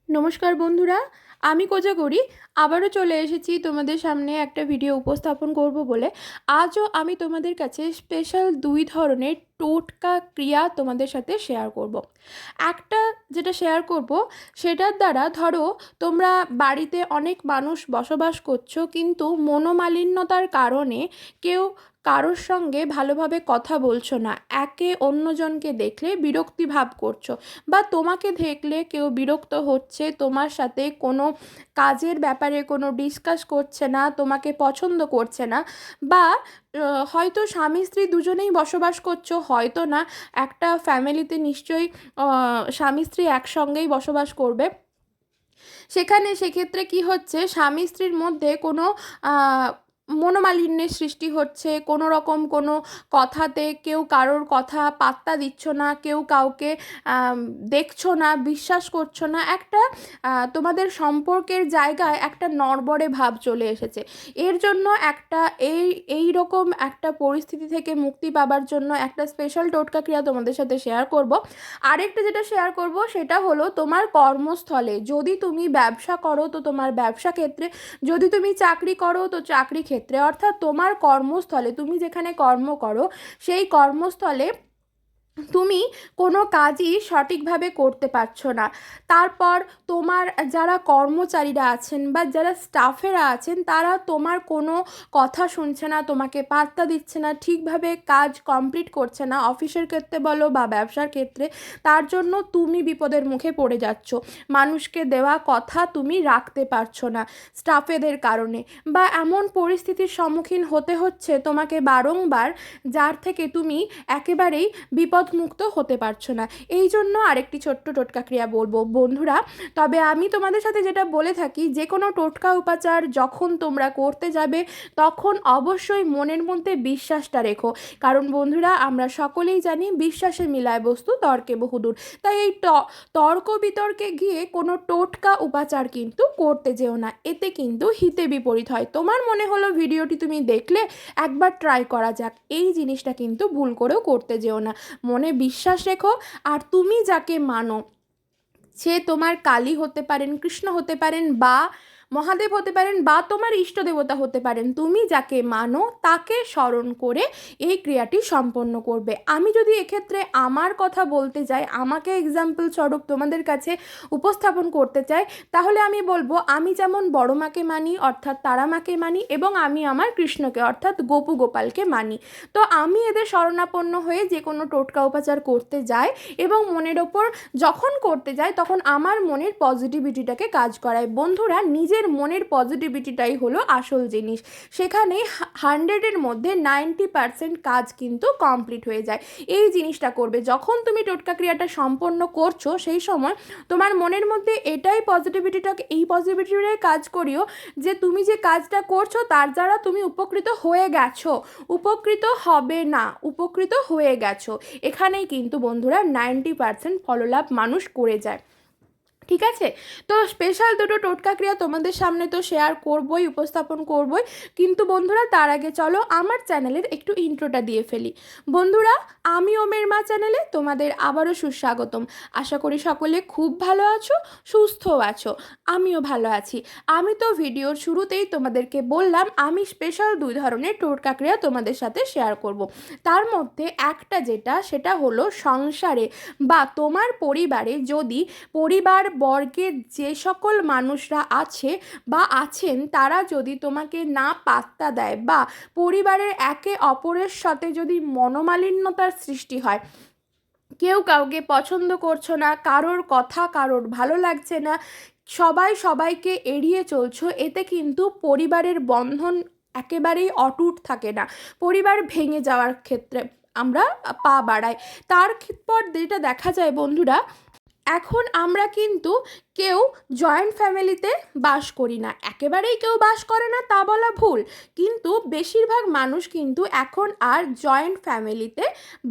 নমস্কার বন্ধুরা, আমি কোজাগরি আবারও চলে এসেছি তোমাদের সামনে একটা ভিডিও উপস্থাপন করব বলে। আজও আমি তোমাদের কাছে স্পেশাল দুই ধরনের টোটকা ক্রিয়া তোমাদের সাথে শেয়ার করব। একটা যেটা শেয়ার করব সেটার দ্বারা ধরো তোমরা বাড়িতে অনেক মানুষ বসবাস করছো, কিন্তু মনোমালিন্যতার কারণে কেউ কারোর সঙ্গে ভালোভাবে কথা বলছো না, একে অন্যজনকে দেখলে বিরক্তি ভাব করছো, বা তোমাকে দেখলে কেউ বিরক্ত হচ্ছে, তোমার সাথে কোনো কাজের ব্যাপারে কোনো ডিসকাস করছে না, তোমাকে পছন্দ করছে না, বা হয়তো স্বামী স্ত্রী দুজনেই বসবাস করছো, হয়তো না, একটা ফ্যামিলিতে নিশ্চয়ই স্বামী স্ত্রী একসঙ্গেই বসবাস করবে। সেক্ষেত্রে কি হচ্ছে, স্বামী স্ত্রীর মধ্যে কোনো মনোমালিন্যের সৃষ্টি হচ্ছে, কোনো রকম কোনো কথাতে কেউ কারোর কথা পাত্তা দিচ্ছ না, কেউ কাউকে দেখছো না, বিশ্বাস করছো না, একটা তোমাদের সম্পর্কের জায়গায় একটা নড়বড়ে ভাব চলে এসেছে। এর জন্য একটা এই রকম একটা পরিস্থিতি থেকে মুক্তি পাবার জন্য একটা স্পেশাল টোটকা ক্রিয়া তোমাদের সাথে শেয়ার করব। আরেকটা যেটা শেয়ার করব সেটা হলো তোমার কর্মস্থলে, যদি তুমি ব্যবসা করো তো তোমার ব্যবসা ক্ষেত্রে, যদি তুমি চাকরি করো তো চাকরি ক্ষেত্রে, অর্থাৎ তোমার কর্মস্থলে তুমি যেখানে কর্ম করো সেই কর্মস্থলে তুমি কোনো কাজই সঠিকভাবে করতে পারছো না। তারপর তোমার যারা কর্মচারীরা আছেন বা যারা স্টাফেরা আছেন তারা তোমার কোনো কথা শুনছে না, তোমাকে পাত্তা দিচ্ছে না, ঠিকভাবে কাজ কমপ্লিট করছে না, অফিসের ক্ষেত্রে বলো বা ব্যবসার ক্ষেত্রে। তার জন্য তুমি বিপদের মুখে পড়ে যাচ্ছ, মানুষকে দেওয়া কথা তুমি রাখতে পারছো না স্টাফেদের কারণে, বা এমন পরিস্থিতির সম্মুখীন হতে হচ্ছে তোমাকে বারংবার, যার থেকে তুমি একেবারেই বিপদমুক্ত হতে পারছো না। এই জন্য আরেকটি ছোট্ট টোটকা ক্রিয়া বলবো বন্ধুরা। তবে আমি তোমাদের সাথে যেটা বলে থাকি, যে কোনো টোটকা উপাচার যখন তোমরা করতে যাবে তখন অবশ্যই মনের মধ্যে বিশ্বাসটা রেখো, কারণ বন্ধুরা আমরা সকলেই জানি বিশ্বাসে মিলায় বস্তু তর্কে বহুদূর। তাই এই তর্ক বিতর্কে গিয়ে কোনো টোটকা উপাচার কিন্তু করতে যেও না, এতে কিন্তু হিতে বিপরীত হয়। তোমার মনে হলো ভিডিওটি তুমি দেখলে একবার ট্রাই করা যাক, এই জিনিসটা কিন্তু ভুল করেও করতে যেও না। মনে বিশ্বাস রেখো, আর তুমি যাকে মানো, সে তোমার কালী হতে পারেন, কৃষ্ণ হতে পারেন, বা মহাদেব হতে পারেন, বা তোমার ইষ্ট দেবতা হতে পারেন, তুমি যাকে মানো তাকে স্মরণ করে এই ক্রিয়াটি সম্পন্ন করবে। আমি যদি এক্ষেত্রে আমার কথা বলতে যাই, আমাকে এক্সাম্পল স্বরূপ তোমাদের কাছে উপস্থাপন করতে চাই, তাহলে আমি বলবো আমি যেমন বড় মাকে মানি অর্থাৎ তারা মাকে মানি, এবং আমি আমার কৃষ্ণকে অর্থাৎ গোপু গোপালকে মানি। তো আমি এদের শরণাপন্ন হয়ে যে কোনো টোটকা উপাচার করতে যাই, এবং মনের ওপর যখন করতে যাই তখন আমার মনের পজিটিভিটিটাকে কাজ করায়। বন্ধুরা, নিজের মনের পজিটিভিটিটাই হলো আসল জিনিস, সেখানে 100-এর মধ্যে 90% কাজ কিন্তু কমপ্লিট হয়ে যায়। এই জিনিসটা করবে যখন তুমি টোটকা ক্রিয়াটা সম্পন্ন করছো, সেই সময় তোমার মনের মধ্যে এই পজিটিভিটিটাই কাজ করিও যে তুমি যে কাজটা করছো তার দ্বারা তুমি উপকৃত হয়ে গেছো, উপকৃত হবে না, উপকৃত হয়ে গেছো। এখানেই কিন্তু বন্ধুরা 90% ফললাভ মানুষ করে যায়। ঠিক আছে? তো স্পেশাল দুটো টোটকা ক্রিয়া তোমাদের সামনে তো শেয়ার করবই, উপস্থাপন করবই, কিন্তু বন্ধুরা তার আগে চলো আমার চ্যানেলের একটু ইন্ট্রোটা দিয়ে ফেলি। বন্ধুরা, আমি ওমের মা চ্যানেলে তোমাদের আবারও সুস্বাগতম। আশা করি সকলে খুব ভালো আছো, সুস্থও আছো, আমিও ভালো আছি। আমি তো ভিডিওর শুরুতেই তোমাদেরকে বললাম আমি স্পেশাল দুই ধরনের টোটকা ক্রিয়া তোমাদের সাথে শেয়ার করব। তার মধ্যে একটা সেটা হলো সংসারে বা তোমার পরিবারে যদি পরিবার বর্গের যে সকল মানুষরা আছে বা আছেন তারা যদি তোমাকে না পাত্তা দেয়, বা পরিবারের একে অপরের সাথে যদি মনোমালিন্যতার সৃষ্টি হয়, কেউ কাউকে পছন্দ করছো না, কারোর কথা কারোর ভালো লাগছে না, সবাই সবাইকে এড়িয়ে চলছো, এতে কিন্তু পরিবারের বন্ধন একেবারেই অটুট থাকে না, পরিবার ভেঙে যাওয়ার ক্ষেত্রে আমরা পা বাড়াই। তারপর যেটা দেখা যায় বন্ধুরা, এখন আমরা কিন্তু কেউ জয়েন্ট ফ্যামিলিতে বাস করি না, একেবারেই কেউ বাস করে না তা বলা ভুল, কিন্তু বেশিরভাগ মানুষ কিন্তু এখন আর জয়েন্ট ফ্যামিলিতে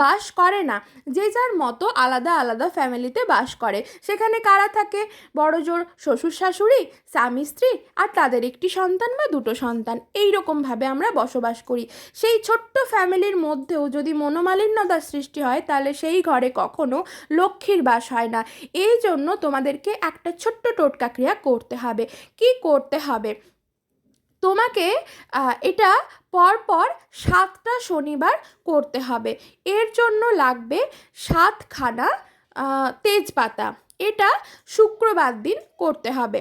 বাস করে না, যে যার মতো আলাদা আলাদা ফ্যামিলিতে বাস করে। সেখানে কারা থাকে? বড়জোর শ্বশুর শাশুড়ি, স্বামী স্ত্রী, আর তাদের একটি সন্তান বা দুটো সন্তান, এই রকমভাবে আমরা বসবাস করি। সেই ছোট্ট ফ্যামিলির মধ্যেও যদি মনোমালিন্যতার সৃষ্টি হয়, তাহলে সেই ঘরে কখনো লক্ষ্মীর বাস হয় না। এই জন্য তোমাদেরকে একটা ছোট্ট টোটকা ক্রিয়া করতে হবে। কি করতে হবে? তোমাকে এটা পরপর 7টা শনিবার করতে হবে। এর জন্য লাগবে 7খানা তেজপাতা। এটা শুক্রবার দিন করতে হবে।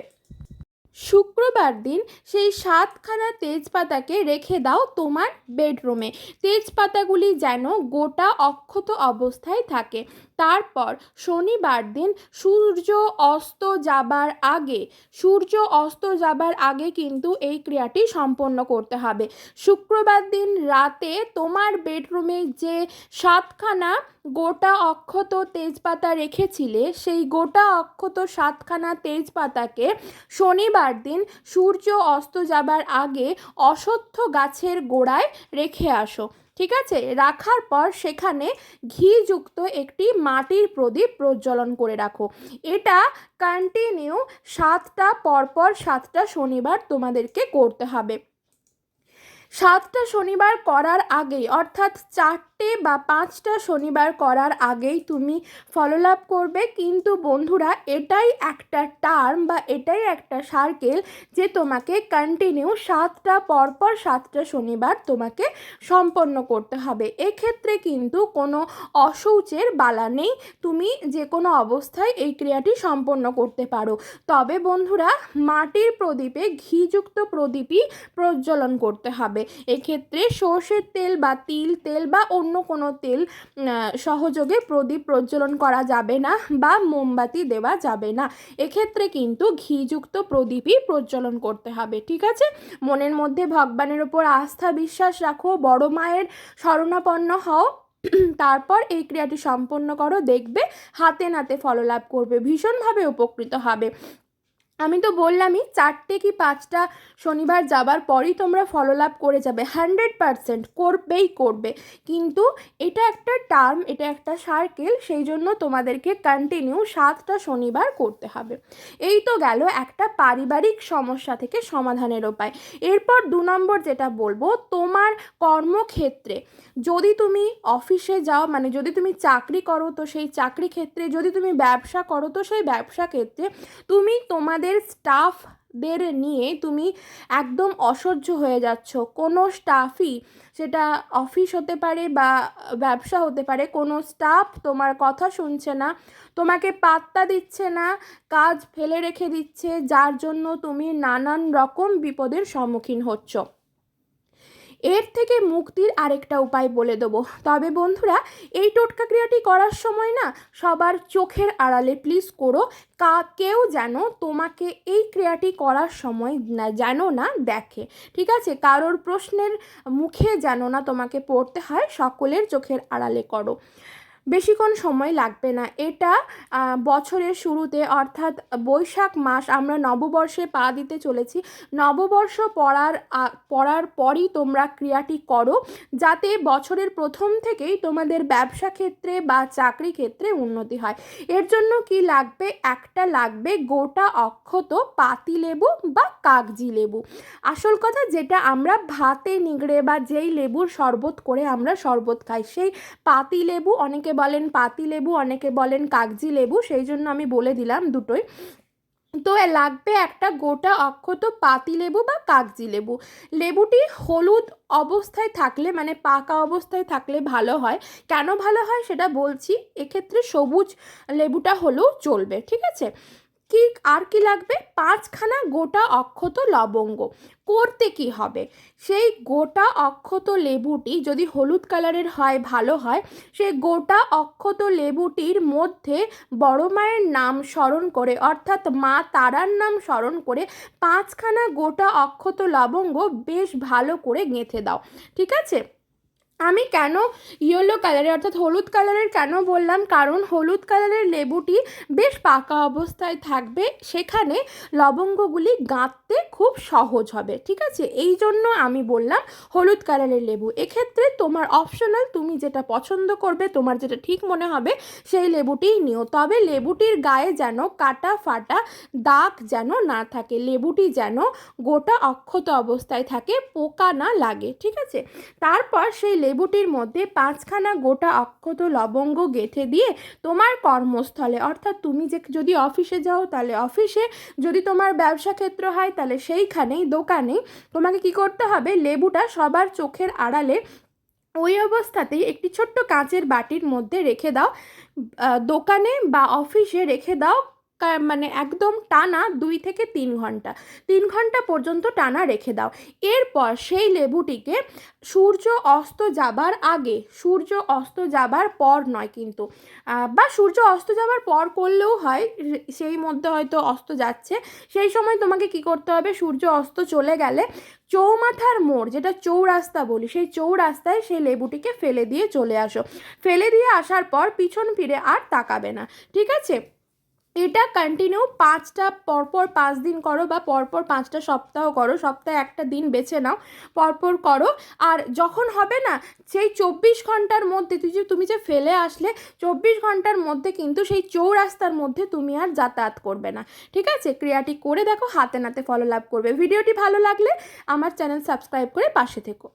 শুক্রবার দিন সেই 7খানা তেজপাতাকে রেখে দাও তোমার বেডরুমে। তেজপাতাগুলি যেন গোটা অক্ষত অবস্থায় থাকে। তারপর শনিবার দিন সূর্য অস্ত যাবার আগে কিন্তু এই ক্রিয়াটি সম্পন্ন করতে হবে। শুক্রবার দিন রাতে তোমার বেডরুমে যে 7খানা গোটা অক্ষত তেজপাতা রেখেছিলে, সেই গোটা অক্ষত 7খানা তেজপাতাকে শনিবার দিন সূর্য অস্ত যাবার আগে অশ্বত্থ গাছের গোড়ায় রেখে আসো। ঠিক আছে? রাখার পর সেখানে ঘিযুক্ত একটি মাটির প্রদীপ প্রজ্বলন করে রাখো। এটা কন্টিনিউ 7টা শনিবার তোমাদেরকে করতে হবে। 7টা শনিবার করার আগেই, অর্থাৎ 4টে বা 5টা শনিবার করার আগেই তুমি ফলোলাভ করবে। কিন্তু বন্ধুরা, এটাই একটা টার্ম বা এটাই একটা সার্কেল যে তোমাকে কন্টিনিউ 7টা শনিবার তোমাকে সম্পন্ন করতে হবে। এক্ষেত্রে কিন্তু কোনো অশৌচের বালা নেই, তুমি যে কোনো অবস্থায় এই ক্রিয়াটি সম্পন্ন করতে পারো। তবে বন্ধুরা, মাটির প্রদীপে ঘিযুক্ত প্রদীপই প্রজ্বলন করতে হবে। এক্ষেত্রে সর্ষের তেল বা তিল তেল বা অন্য কোনো তেল সহযোগে প্রদীপ প্রজ্বলন করা যাবে না বা মোমবাতি দেওয়া যাবে না। এক্ষেত্রে কিন্তু ঘিযুক্ত প্রদীপই প্রজ্বলন করতে হবে। ঠিক আছে? মনের মধ্যে ভগবানের ওপর আস্থা বিশ্বাস রাখো, বড় মায়ের শরণাপন্ন হও, তারপর এই ক্রিয়াটি সম্পন্ন করো। দেখবে হাতে নাতে ফললাভ করবে, ভীষণভাবে উপকৃত হবে। আমি তো বললামই 4টে কি 5টা শনিবার যাবার পরই তোমরা ফলোলাভ করে যাবে, 100% করবে। কিন্তু এটা একটা টার্ম, এটা একটা সার্কেল, সেই জন্য তোমাদেরকে কন্টিনিউ 7টা শনিবার করতে হবে। এই তো গেল একটা পারিবারিক সমস্যা থেকে সমাধানের উপায়। এরপর 2 নম্বর যেটা বলবো, তোমার কর্মক্ষেত্রে যদি তুমি অফিসে যাও, মানে যদি তুমি চাকরি করো তো সেই চাকরি ক্ষেত্রে, যদি তুমি ব্যবসা করো তো সেই ব্যবসা ক্ষেত্রে তুমি তোমাদের স্টাফদের নিয়ে তুমি একদম অসহ্য হয়ে যাচ্ছ। কোনো স্টাফই, সেটা অফিস হতে পারে বা ব্যবসা হতে পারে, কোনো স্টাফ তোমার কথা শুনছে না, তোমাকে পাত্তা দিচ্ছে না, কাজ ফেলে রেখে দিচ্ছে, যার জন্য তুমি নানান রকম বিপদের সম্মুখীন হচ্ছ। এর থেকে মুক্তির আরেকটা উপায় বলে দেবো। তবে বন্ধুরা, এই টোটকা ক্রিয়াটি করার সময় না সবার চোখের আড়ালে প্লিজ করো। কেউ যেন তোমাকে এই ক্রিয়াটি করার সময় যেন না দেখে। ঠিক আছে? কারোর প্রশ্নের মুখে যেন না তোমাকে পড়তে হয়, সকলের চোখের আড়ালে করো। বেশিক্ষণ সময় লাগবে না। এটা বছরের শুরুতে, অর্থাৎ বৈশাখ মাস, আমরা নববর্ষে পা দিতে চলেছি। নববর্ষ পড়ার পরই তোমরা ক্রিয়াটি করো, যাতে বছরের প্রথম থেকেই তোমাদের ব্যবসা ক্ষেত্রে বা চাকরি ক্ষেত্রে উন্নতি হয়। এর জন্য কি লাগবে? একটা লাগবে গোটা অক্ষত পাতিলেবু বা কাগজি লেবু। আসল কথা, যেটা আমরা ভাতে নিগড়ে বা যেই লেবুর শরবত করে আমরা শরবত খাই, সেই পাতিলেবু, অনেকে বলেন পাতিলেবু, অনেকে বলেন কাগজি লেবু, সেই জন্য আমি বলে দিলাম দুটোই। তো লাগবে একটা গোটা অক্ষত পাতিলেবু বা কাগজি লেবু। লেবুটি হলুদ অবস্থায় থাকলে, মানে পাকা অবস্থায় থাকলে ভালো হয়। কেন ভালো হয় সেটা বলছি। এক্ষেত্রে সবুজ লেবুটা হলেও চলবে। ঠিক আছে? আর কি লাগবে? 5খানা গোটা অক্ষত লবঙ্গ। করতে কি হবে? সেই গোটা অক্ষত লেবুটি যদি হলুদ কালারের হয় ভালো হয়। সেই গোটা অক্ষত লেবুটির মধ্যে বড় মায়ের নাম স্মরণ করে, অর্থাৎ মা তারার নাম স্মরণ করে 5খানা গোটা অক্ষত লবঙ্গ বেশ ভালো করে গেঁথে দাও। ঠিক আছে? আমি কেন ইয়েলো কালারের, অর্থাৎ হলুদ কালারের কেন বললাম? কারণ হলুদ কালারের লেবুটি বেশ পাকা অবস্থায় থাকবে, সেখানে লবঙ্গগুলি গাঁথতে খুব সহজ হবে। ঠিক আছে? এই জন্য আমি বললাম হলুদ কালারের লেবু। এক্ষেত্রে তোমার অপশনাল, তুমি যেটা পছন্দ করবে, তোমার যেটা ঠিক মনে হবে সেই লেবুটিই নিও। তবে লেবুটির গায়ে যেন কাটা ফাটা দাগ যেন না থাকে, লেবুটি যেন গোটা অক্ষত অবস্থায় থাকে, পোকা না লাগে। ঠিক আছে? তারপর সেই লেবুটির মধ্যে 5খানা গোটা অক্ষত লবঙ্গ গেঁথে দিয়ে তোমার কর্মস্থলে, অর্থাৎ তুমি যদি অফিসে যাও তাহলে অফিসে, যদি তোমার ব্যবসা ক্ষেত্র হয় তাহলে সেইখানেই দোকানে তোমাকে কি করতে হবে, লেবুটা সবার চোখের আড়ালে ওই অবস্থাতেই একটি ছোট্ট কাঁচের বাটির মধ্যে রেখে দাও। দোকানে বা অফিসে রেখে দাও, মানে একদম টানা 2 থেকে 3 ঘন্টা, 3 ঘন্টা পর্যন্ত টানা রেখে দাও। এরপর সেই লেবুটিকে সূর্য অস্ত যাবার আগে, সূর্য অস্ত যাবার পর নয় কিন্তু, বা সূর্য অস্ত যাবার পর করলেও হয়, সেই মধ্যে হয়তো অস্ত যাচ্ছে, সেই সময় তোমাকে কি করতে হবে, সূর্য অস্ত চলে গেলে চৌমাথার মোড়, যেটা চৌরাস্তা বলি, সেই চৌরাস্তায় সেই লেবুটিকে ফেলে দিয়ে চলে আসো। ফেলে দিয়ে আসার পর পিছন ফিরে আর তাকাবে না, ঠিক আছে? এটা কন্টিনিউ 5টা পরপর 5 দিন করো, বা পরপর 5টা সপ্তাহ করো, সপ্তাহে একটা দিন বেছে নাও, পরপর করো। আর যখন হবে না, সেই 24 ঘন্টার মধ্যে তুমি যে ফেলে আসলে 24 ঘন্টার মধ্যে কিন্তু সেই চৌরাস্তার মধ্যে তুমি আর যাতায়াত করবে না, ঠিক আছে? ক্রিয়াটি করে দেখো, হাতে নাতে ফল লাভ করবে। ভিডিওটি ভালো লাগলে আমার চ্যানেল সাবস্ক্রাইব করে পাশে থেকো।